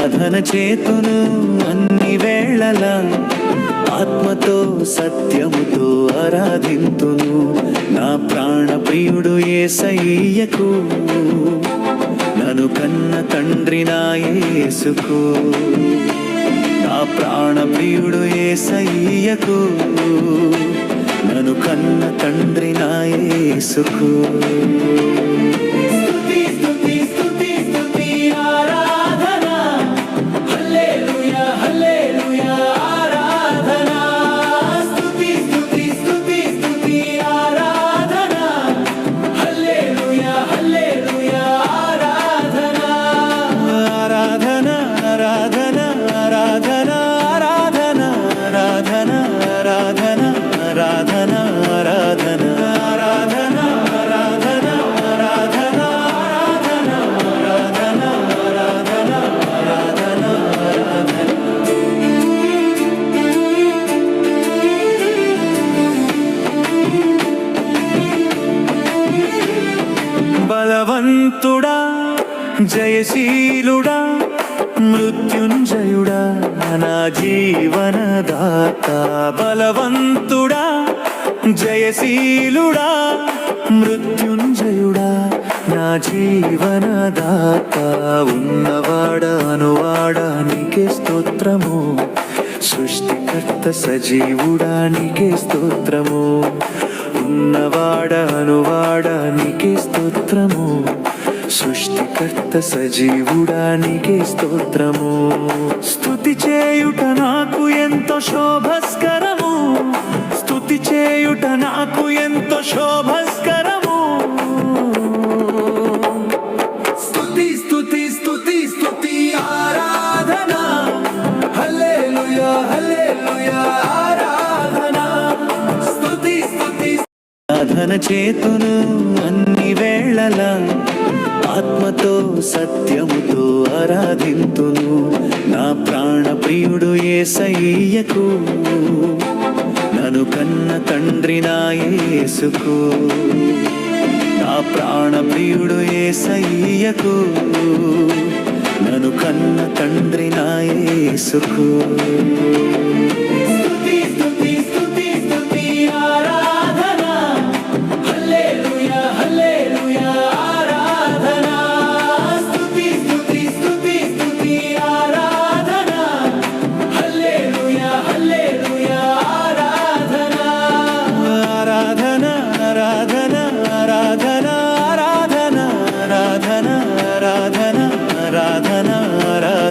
ఆరాధన చేతును అన్ని వేళలా, ఆత్మతో సత్యముతో ఆరాధింతును. నా ప్రాణ ప్రియుడు యేసయ్యకు, నన్ను కన్న తండ్రి నా యేసుకు. నా ప్రాణ ప్రియుడు యేసయ్యకు, నన్ను కన్న తండ్రి నా యేసుకు. బలవంతుడా, జయశీలుడా, మృత్యుంజయుడా, నా జీవనదాత. బలవంతుడా, జయశీలుడా, మృత్యుంజయుడా, నా జీవనదాత. ఉన్నవాడ అనువాడా నీకే స్తోత్రము, సృష్టికర్త సజీవుడా నీకే స్తోత్రము. ఉన్నవాడ అనువాడ నీకే స్తోత్రము, సృష్టికర్త సజీవుడా నీకే స్తోత్రము. స్తుతి చేయుట నాకు ఎంతో శోభస్కరము, స్తుతి చేయుట నాకు ఎంతో శోభస్కరము. స్తుతి స్తుతి స్తుతి స్తుతి ఆరాధన, హల్లెలూయా హల్లెలూయా ఆరాధన. స్తుతి స్తుతి ఆరాధన చేతును అన్ని వేళలా, ఆత్మతో సత్యముతో ఆరాధింతును. నా ప్రాణ ప్రియుడు యేసయ్యకు, నన్ను కన్న తండ్రి నా యేసుకు. నా ప్రాణ ప్రియుడు యేసయ్యకు, నన్ను కన్న తండ్రి నా యేసుకు.